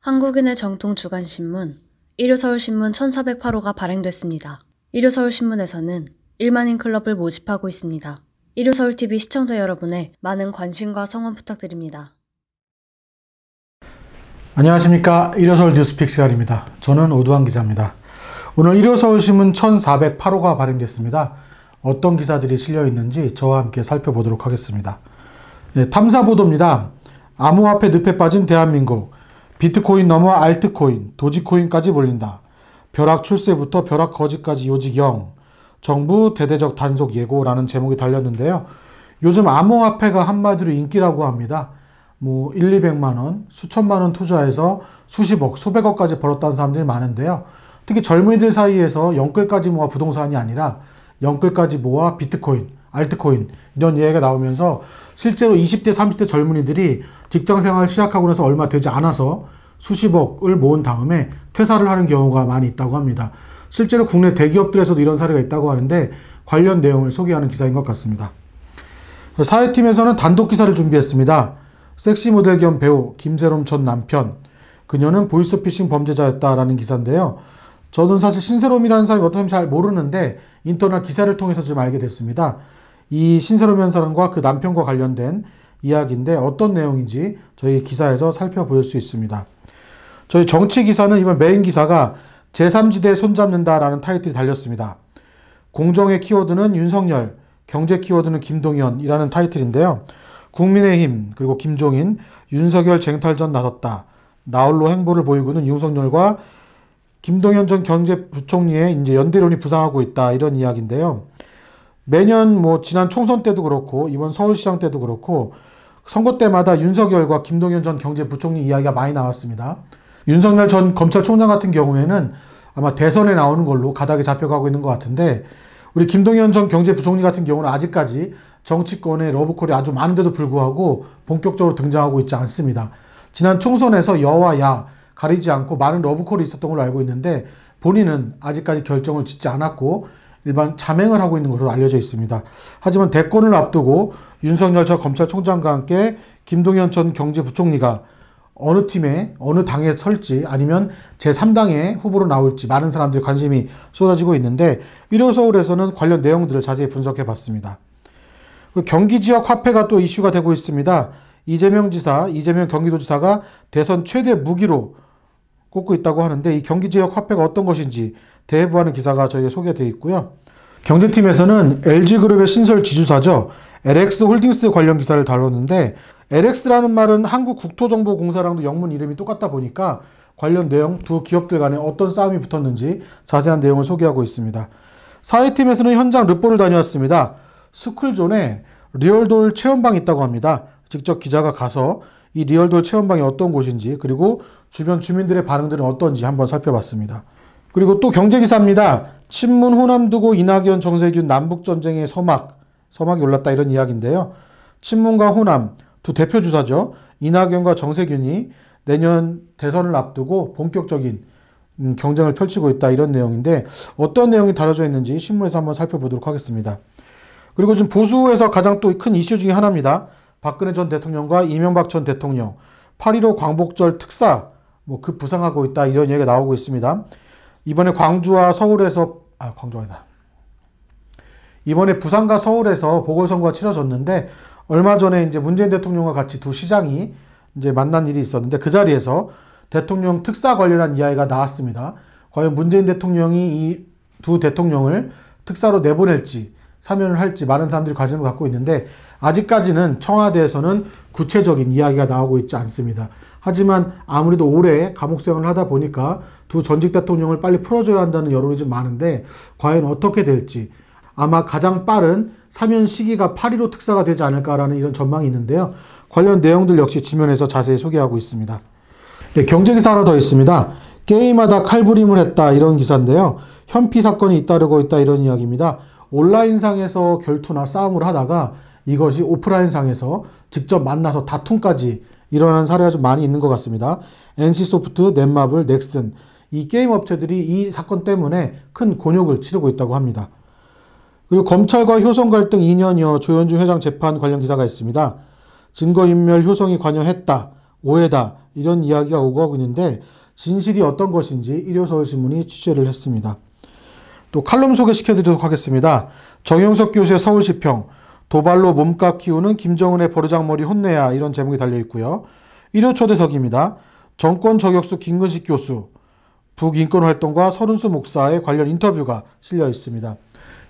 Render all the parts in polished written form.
한국인의 정통 주간신문 일요서울신문 1408호가 발행됐습니다. 일요서울신문에서는 1만인 클럽을 모집하고 있습니다. 일요서울TV 시청자 여러분의 많은 관심과 성원 부탁드립니다. 안녕하십니까. 일요서울 뉴스픽 시간입니다. 저는 오두환 기자입니다. 오늘 일요서울신문 1408호가 발행됐습니다. 어떤 기사들이 실려있는지 저와 함께 살펴보도록 하겠습니다. 탐사보도입니다. 암호화폐 늪에 빠진 대한민국. 비트코인 넘어 알트코인, 도지코인까지 몰린다. 벼락 출세부터 벼락 거지까지 요지경. 정부 대대적 단속 예고라는 제목이 달렸는데요. 요즘 암호화폐가 한마디로 인기라고 합니다. 200만, 수천만 원 투자해서 수십억, 수백억까지 벌었다는 사람들이 많은데요. 특히 젊은이들 사이에서 영끌까지 모아 부동산이 아니라 영끌까지 모아 비트코인, 알트코인 이런 얘기가 나오면서 실제로 20대, 30대 젊은이들이 직장생활을 시작하고 나서 얼마 되지 않아서 수십억을 모은 다음에 퇴사를 하는 경우가 많이 있다고 합니다. 실제로 국내 대기업들에서도 이런 사례가 있다고 하는데 관련 내용을 소개하는 기사인 것 같습니다. 사회팀에서는 단독 기사를 준비했습니다. 섹시 모델 겸 배우 김세롬 전 남편. 그녀는 보이스피싱 범죄자였다라는 기사인데요. 저는 사실 신세롬이라는 사람이 어떤 사람인지 잘 모르는데 인터넷 기사를 통해서 좀 알게 됐습니다. 이 신세롬이라는 사람과 그 남편과 관련된 이야기인데 어떤 내용인지 저희 기사에서 살펴볼 수 있습니다. 저희 정치 기사는 이번 메인 기사가 제3지대 손잡는다라는 타이틀이 달렸습니다. 공정의 키워드는 윤석열, 경제 키워드는 김동연이라는 타이틀인데요. 국민의힘 그리고 김종인, 윤석열 쟁탈전 나섰다. 나홀로 행보를 보이고 있는 윤석열과 김동연 전 경제부총리의 이제 연대론이 부상하고 있다 이런 이야기인데요. 매년 지난 총선 때도 그렇고 이번 서울시장 때도 그렇고 선거 때마다 윤석열과 김동연 전 경제부총리 이야기가 많이 나왔습니다. 윤석열 전 검찰총장 같은 경우에는 아마 대선에 나오는 걸로 가닥이 잡혀가고 있는 것 같은데 우리 김동연 전 경제부총리 같은 경우는 아직까지 정치권의 러브콜이 아주 많은데도 불구하고 본격적으로 등장하고 있지 않습니다. 지난 총선에서 여와 야 가리지 않고 많은 러브콜이 있었던 걸로 알고 있는데 본인은 아직까지 결정을 짓지 않았고 일반 자맹을 하고 있는 것으로 알려져 있습니다. 하지만 대권을 앞두고 윤석열 전 검찰총장과 함께 김동연 전 경제부총리가 어느 팀에 어느 당에 설지 아니면 제3당의 후보로 나올지 많은 사람들이 관심이 쏟아지고 있는데 일요서울에서는 관련 내용들을 자세히 분석해 봤습니다. 경기 지역 화폐가 또 이슈가 되고 있습니다. 이재명 경기도지사가 대선 최대 무기로 꼽고 있다고 하는데 이 경기 지역 화폐가 어떤 것인지 대부하는 기사가 저희가 소개되어 있고요. 경제팀에서는 LG그룹의 신설 지주사죠. LX홀딩스 관련 기사를 다뤘는데 LX라는 말은 한국국토정보공사랑도 영문 이름이 똑같다 보니까 관련 내용 두 기업들 간에 어떤 싸움이 붙었는지 자세한 내용을 소개하고 있습니다. 사회팀에서는 현장 르포를 다녀왔습니다. 스쿨존에 리얼돌 체험방이 있다고 합니다. 직접 기자가 가서 이 리얼돌 체험방이 어떤 곳인지 그리고 주변 주민들의 반응들은 어떤지 한번 살펴봤습니다. 그리고 또 경제기사입니다. 친문 호남 두고 이낙연 정세균 남북전쟁의 서막이 올랐다 이런 이야기인데요. 친문과 호남 두 대표 주자죠. 이낙연과 정세균이 내년 대선을 앞두고 본격적인 경쟁을 펼치고 있다 이런 내용인데 어떤 내용이 다뤄져 있는지 신문에서 한번 살펴보도록 하겠습니다. 그리고 지금 보수에서 가장 또 큰 이슈 중에 하나입니다. 박근혜 전 대통령과 이명박 전 대통령 8.15 광복절 특사 부상하고 있다 이런 얘기가 나오고 있습니다. 이번에 이번에 부산과 서울에서 보궐선거가 치러졌는데 얼마 전에 이제 문재인 대통령과 같이 두 시장이 이제 만난 일이 있었는데 그 자리에서 대통령 특사 관련한 이야기가 나왔습니다. 과연 문재인 대통령이 이 두 대통령을 특사로 내보낼지 사면을 할지 많은 사람들이 관심을 갖고 있는데 아직까지는 청와대에서는 구체적인 이야기가 나오고 있지 않습니다. 하지만 아무래도 오래 감옥 생활을 하다 보니까 두 전직 대통령을 빨리 풀어줘야 한다는 여론이 좀 많은데 과연 어떻게 될지 아마 가장 빠른 사면 시기가 8.15 특사가 되지 않을까라는 이런 전망이 있는데요. 관련 내용들 역시 지면에서 자세히 소개하고 있습니다. 경제기사 하나 더 있습니다. 게임하다 칼부림을 했다 이런 기사인데요. 현피 사건이 잇따르고 있다 이런 이야기입니다. 온라인상에서 결투나 싸움을 하다가 이것이 오프라인상에서 직접 만나서 다툼까지 일어나는 사례가 좀 많이 있는 것 같습니다. NC소프트, 넷마블, 넥슨 이 게임 업체들이 이 사건 때문에 큰 곤욕을 치르고 있다고 합니다. 그리고 검찰과 효성 갈등 2년여 조현준 회장 재판 관련 기사가 있습니다. 증거인멸 효성이 관여했다, 오해다 이런 이야기가 오고 하고 있는데 진실이 어떤 것인지 일요서울신문이 취재를 했습니다. 또 칼럼 소개시켜드리도록 하겠습니다. 정영석 교수의 서울시평, 도발로 몸값 키우는 김정은의 버르장머리 혼내야, 이런 제목이 달려있고요. 일요초대석입니다. 정권 저격수 김근식 교수, 북인권활동가 서른수 목사의 관련 인터뷰가 실려 있습니다.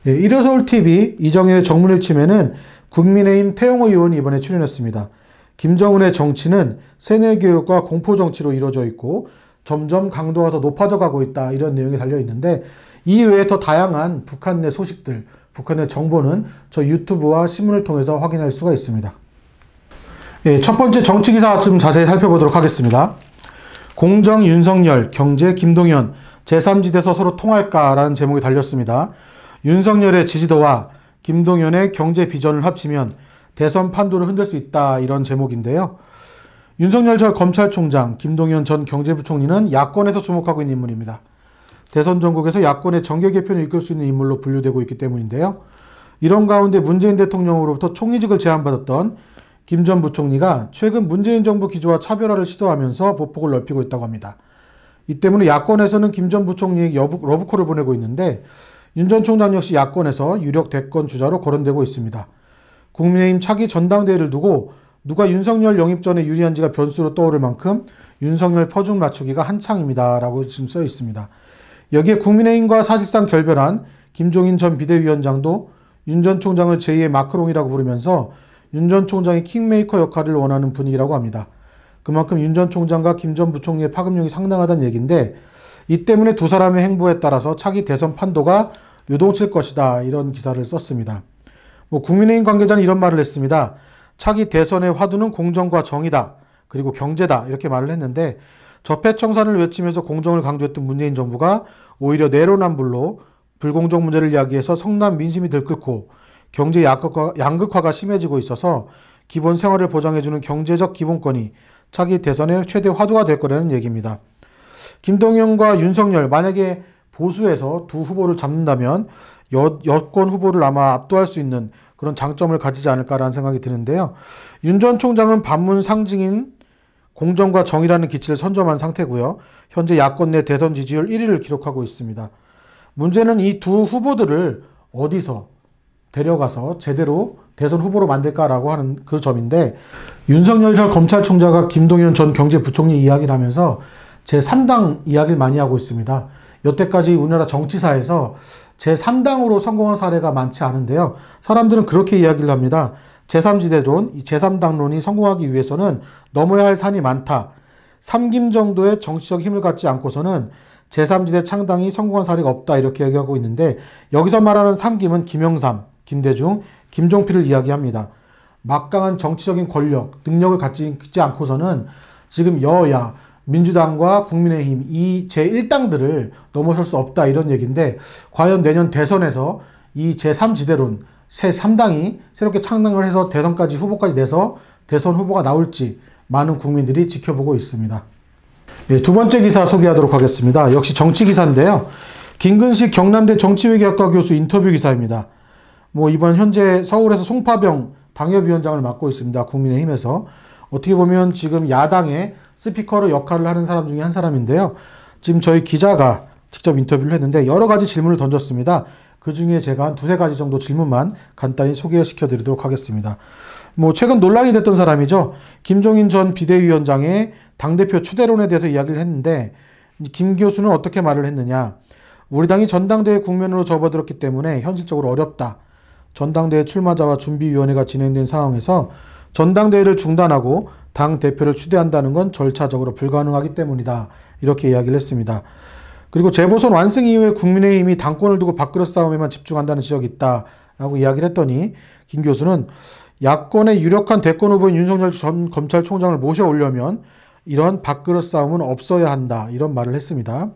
예, 일요서울TV 이정현의 정문일침에는 국민의힘 태영호 의원이 이번에 출연했습니다. 김정은의 정치는 세뇌교육과 공포정치로 이루어져 있고 점점 강도가 더 높아져 가고 있다, 이런 내용이 달려있는데 이 외에 더 다양한 북한 내 소식들, 북한 내 정보는 저 유튜브와 신문을 통해서 확인할 수가 있습니다. 예, 첫 번째 정치기사 좀 자세히 살펴보도록 하겠습니다. 공정 윤석열, 경제 김동연, 제3지대에서 서로 통할까라는 제목이 달렸습니다. 윤석열의 지지도와 김동연의 경제 비전을 합치면 대선 판도를 흔들 수 있다, 이런 제목인데요. 윤석열 전 검찰총장, 김동연 전 경제부총리는 야권에서 주목하고 있는 인물입니다. 대선 전국에서 야권의 정계 개편을 이끌 수 있는 인물로 분류되고 있기 때문인데요. 이런 가운데 문재인 대통령으로부터 총리직을 제안받았던 김 전 부총리가 최근 문재인 정부 기조와 차별화를 시도하면서 보폭을 넓히고 있다고 합니다. 이 때문에 야권에서는 김 전 부총리에게 러브콜을 보내고 있는데 윤 전 총장 역시 야권에서 유력 대권 주자로 거론되고 있습니다. 국민의힘 차기 전당대회를 두고 누가 윤석열 영입 전에 유리한지가 변수로 떠오를 만큼 윤석열 퍼즐 맞추기가 한창입니다, 라고 지금 써 있습니다. 여기에 국민의힘과 사실상 결별한 김종인 전 비대위원장도 윤 전 총장을 제2의 마크롱이라고 부르면서 윤 전 총장이 킹메이커 역할을 원하는 분위기라고 합니다. 그만큼 윤 전 총장과 김 전 부총리의 파급력이 상당하다는 얘기인데 이 때문에 두 사람의 행보에 따라서 차기 대선 판도가 요동칠 것이다, 이런 기사를 썼습니다. 국민의힘 관계자는 이런 말을 했습니다. 차기 대선의 화두는 공정과 정의다, 그리고 경제다, 이렇게 말을 했는데 적폐청산을 외치면서 공정을 강조했던 문재인 정부가 오히려 내로남불로 불공정 문제를 이야기해서 성남 민심이 들끓고 경제 양극화가 심해지고 있어서 기본 생활을 보장해주는 경제적 기본권이 차기 대선의 최대 화두가 될 거라는 얘기입니다. 김동연과 윤석열, 만약에 보수에서 두 후보를 잡는다면 여권 후보를 아마 압도할 수 있는 그런 장점을 가지지 않을까라는 생각이 드는데요. 윤 전 총장은 반문 상징인 공정과 정의라는 기치를 선점한 상태고요. 현재 야권 내 대선 지지율 1위를 기록하고 있습니다. 문제는 이 두 후보들을 어디서 데려가서 제대로 대선 후보로 만들까라고 하는 그 점인데 윤석열 전 검찰총장과 김동연 전 경제부총리 이야기를 하면서 제3당 이야기를 많이 하고 있습니다. 여태까지 우리나라 정치사에서 제3당으로 성공한 사례가 많지 않은데요. 사람들은 그렇게 이야기를 합니다. 제3지대론, 이 제3당론이 성공하기 위해서는 넘어야 할 산이 많다. 3김 정도의 정치적 힘을 갖지 않고서는 제3지대 창당이 성공한 사례가 없다, 이렇게 얘기하고 있는데 여기서 말하는 3김은 김영삼, 김대중, 김종필을 이야기합니다. 막강한 정치적인 권력, 능력을 갖지 않고서는 지금 여야, 민주당과 국민의힘 이 제1당들을 넘어설 수 없다, 이런 얘기인데 과연 내년 대선에서 이 제3지대론, 새 3당이 새롭게 창당을 해서 대선까지 후보까지 내서 대선 후보가 나올지 많은 국민들이 지켜보고 있습니다. 예, 두 번째 기사 소개하도록 하겠습니다. 역시 정치 기사인데요. 김근식 경남대 정치외교학과 교수 인터뷰 기사입니다. 이번 현재 서울에서 송파병 당협위원장을 맡고 있습니다. 국민의힘에서. 어떻게 보면 지금 야당의 스피커로 역할을 하는 사람 중에 한 사람인데요. 지금 저희 기자가 직접 인터뷰를 했는데 여러 가지 질문을 던졌습니다. 그 중에 제가 한 두세 가지 정도 질문만 간단히 소개시켜 드리도록 하겠습니다. 최근 논란이 됐던 사람이죠. 김종인 전 비대위원장의 당대표 추대론에 대해서 이야기를 했는데 김 교수는 어떻게 말을 했느냐. 우리 당이 전당대회 국면으로 접어들었기 때문에 현실적으로 어렵다. 전당대회 출마자와 준비위원회가 진행된 상황에서 전당대회를 중단하고 당대표를 추대한다는 건 절차적으로 불가능하기 때문이다. 이렇게 이야기를 했습니다. 그리고 재보선 완승 이후에 국민의힘이 당권을 두고 밥그릇 싸움에만 집중한다는 지적이 있다라고 이야기를 했더니 김 교수는 야권의 유력한 대권 후보인 윤석열 전 검찰총장을 모셔오려면 이런 밥그릇 싸움은 없어야 한다. 이런 말을 했습니다.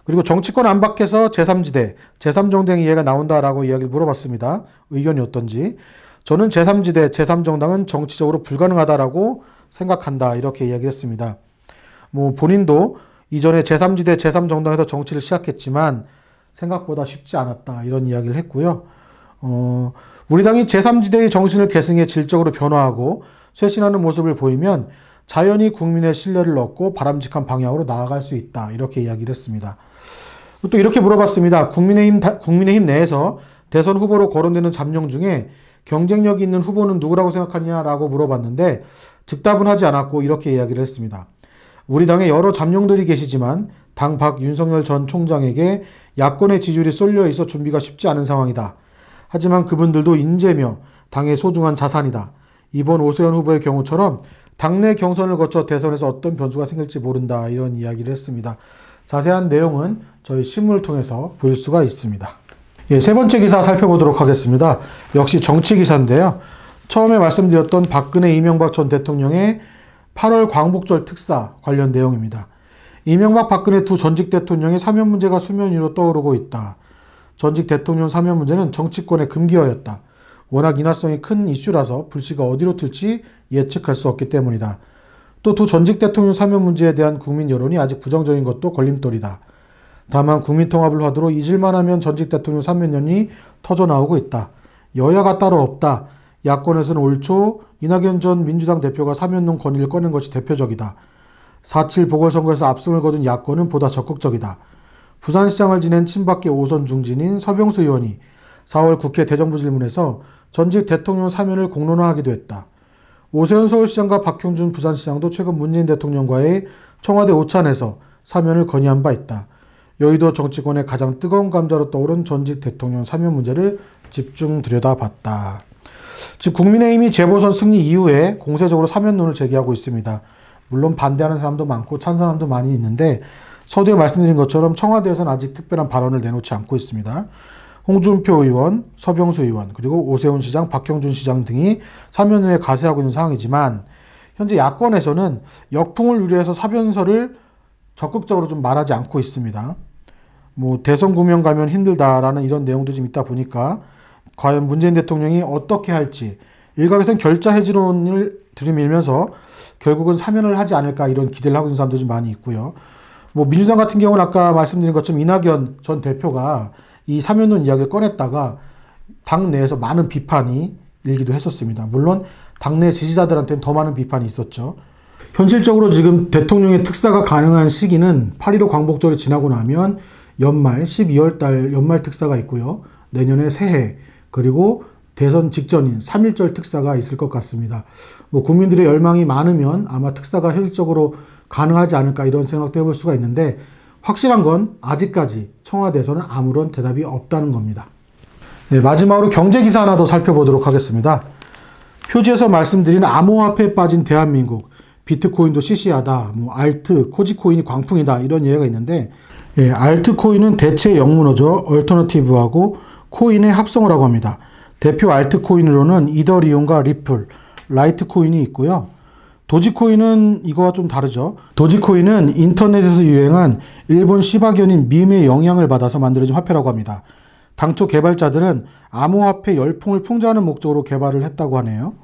그리고 정치권 안팎에서 제3지대, 제3정당 이해가 나온다라고 이야기를 물어봤습니다. 의견이 어떤지. 저는 제3지대, 제3정당은 정치적으로 불가능하다라고 생각한다. 이렇게 이야기를 했습니다. 본인도 이전에 제3지대, 제3정당에서 정치를 시작했지만 생각보다 쉽지 않았다. 이런 이야기를 했고요. 우리 당이 제3지대의 정신을 계승해 질적으로 변화하고 쇄신하는 모습을 보이면 자연히 국민의 신뢰를 얻고 바람직한 방향으로 나아갈 수 있다. 이렇게 이야기를 했습니다. 또 이렇게 물어봤습니다. 국민의힘 내에서 대선 후보로 거론되는 잠룡 중에 경쟁력 있는 후보는 누구라고 생각하냐라고 물어봤는데 즉답은 하지 않았고 이렇게 이야기를 했습니다. 우리 당에 여러 잠룡들이 계시지만 당 밖 윤석열 전 총장에게 야권의 지지율이 쏠려 있어 준비가 쉽지 않은 상황이다. 하지만 그분들도 인재며 당의 소중한 자산이다. 이번 오세훈 후보의 경우처럼 당내 경선을 거쳐 대선에서 어떤 변수가 생길지 모른다. 이런 이야기를 했습니다. 자세한 내용은 저희 신문을 통해서 볼 수가 있습니다. 예, 세 번째 기사 살펴보도록 하겠습니다. 역시 정치 기사인데요. 처음에 말씀드렸던 박근혜 이명박 전 대통령의 8월 광복절 특사 관련 내용입니다. 이명박 박근혜 두 전직 대통령의 사면 문제가 수면 위로 떠오르고 있다. 전직 대통령 사면 문제는 정치권의 금기어였다. 워낙 인화성이 큰 이슈라서 불씨가 어디로 튈지 예측할 수 없기 때문이다. 또 두 전직 대통령 사면 문제에 대한 국민 여론이 아직 부정적인 것도 걸림돌이다. 다만 국민통합을 화두로 잊을만 하면 전직 대통령 사면연이 터져나오고 있다. 여야가 따로 없다. 야권에서는 올 초 이낙연 전 민주당 대표가 사면론 건의를 꺼낸 것이 대표적이다. 4.7 보궐선거에서 압승을 거둔 야권은 보다 적극적이다. 부산시장을 지낸 친박계 5선 중진인 서병수 의원이 4월 국회 대정부 질문에서 전직 대통령 사면을 공론화하기도 했다. 오세훈 서울시장과 박형준 부산시장도 최근 문재인 대통령과의 청와대 오찬에서 사면을 건의한 바 있다. 여의도 정치권의 가장 뜨거운 감자로 떠오른 전직 대통령 사면 문제를 집중 들여다봤다. 즉 국민의힘이 재보선 승리 이후에 공세적으로 사면론을 제기하고 있습니다. 물론 반대하는 사람도 많고 찬성하는 사람도 많이 있는데 서두에 말씀드린 것처럼 청와대에서는 아직 특별한 발언을 내놓지 않고 있습니다. 홍준표 의원, 서병수 의원, 그리고 오세훈 시장, 박형준 시장 등이 사면을 가세하고 있는 상황이지만 현재 야권에서는 역풍을 우려해서 사면설을 적극적으로 좀 말하지 않고 있습니다. 대선 구명 가면 힘들다라는 이런 내용도 좀 있다 보니까 과연 문재인 대통령이 어떻게 할지 일각에서는 결자 해지론을 들이밀면서 결국은 사면을 하지 않을까 이런 기대를 하고 있는 사람도 좀 많이 있고요. 민주당 같은 경우는 아까 말씀드린 것처럼 이낙연 전 대표가 이 사면론 이야기를 꺼냈다가 당 내에서 많은 비판이 일기도 했었습니다. 물론 당내 지지자들한테는 더 많은 비판이 있었죠. 현실적으로 지금 대통령의 특사가 가능한 시기는 8.15 광복절이 지나고 나면 연말 12월 달 연말 특사가 있고요. 내년에 새해 그리고 대선 직전인 3.1절 특사가 있을 것 같습니다. 국민들의 열망이 많으면 아마 특사가 현실적으로 가능하지 않을까 이런 생각도 해볼 수가 있는데 확실한 건 아직까지 청와대에서는 아무런 대답이 없다는 겁니다. 네, 마지막으로 경제기사 하나 더 살펴보도록 하겠습니다. 표지에서 말씀드린 암호화폐에 빠진 대한민국, 비트코인도 시시하다, 알트, 코지코인이 광풍이다 이런 예가 있는데 알트코인은 대체 영문어죠. 얼터너티브하고 코인의 합성어라고 합니다. 대표 알트코인으로는 이더리움과 리플, 라이트코인이 있고요. 도지코인은 이거와 좀 다르죠. 도지코인은 인터넷에서 유행한 일본 시바견인 밈의 영향을 받아서 만들어진 화폐라고 합니다. 당초 개발자들은 암호화폐 열풍을 풍자하는 목적으로 개발을 했다고 하네요.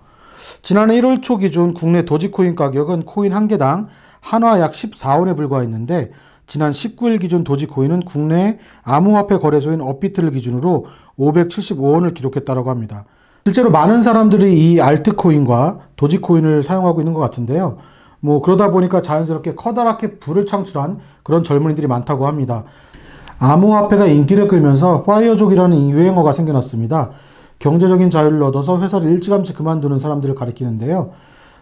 지난해 1월 초 기준 국내 도지코인 가격은 코인 한 개당 한화 약 14원에 불과했는데 지난 19일 기준 도지코인은 국내 암호화폐 거래소인 업비트를 기준으로 575원을 기록했다고 합니다. 실제로 많은 사람들이 이 알트코인과 도지코인을 사용하고 있는 것 같은데요. 그러다 보니까 자연스럽게 커다랗게 부를 창출한 그런 젊은이들이 많다고 합니다. 암호화폐가 인기를 끌면서 파이어족이라는 유행어가 생겨났습니다. 경제적인 자유를 얻어서 회사를 일찌감치 그만두는 사람들을 가리키는데요.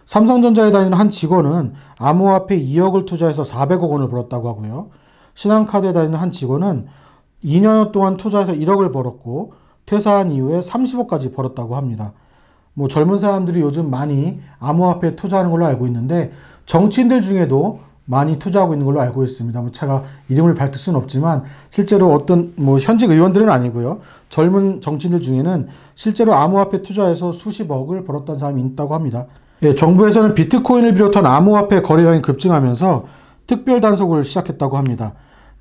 삼성전자에 다니는 한 직원은 암호화폐 2억을 투자해서 400억 원을 벌었다고 하고요. 신한카드에 다니는 한 직원은 2년 동안 투자해서 1억을 벌었고 퇴사한 이후에 30억까지 벌었다고 합니다. 젊은 사람들이 요즘 많이 암호화폐에 투자하는 걸로 알고 있는데 정치인들 중에도 많이 투자하고 있는 걸로 알고 있습니다. 제가 이름을 밝힐 수는 없지만 실제로 어떤 현직 의원들은 아니고요. 젊은 정치인들 중에는 실제로 암호화폐 투자해서 수십억을 벌었다는 사람이 있다고 합니다. 정부에서는 비트코인을 비롯한 암호화폐 거래량이 급증하면서 특별 단속을 시작했다고 합니다.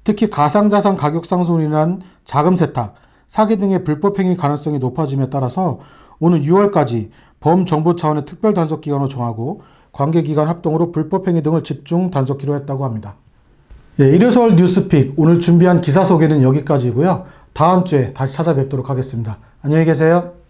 특히 가상자산 가격 상승으로 인한 자금 세탁, 사기 등의 불법 행위 가능성이 높아짐에 따라서 오는 6월까지 범정부 차원의 특별 단속 기간을 정하고 관계기관 합동으로 불법 행위 등을 집중 단속키로 했다고 합니다. 일요서울 뉴스픽 오늘 준비한 기사 소개는 여기까지고요. 다음 주에 다시 찾아뵙도록 하겠습니다. 안녕히 계세요.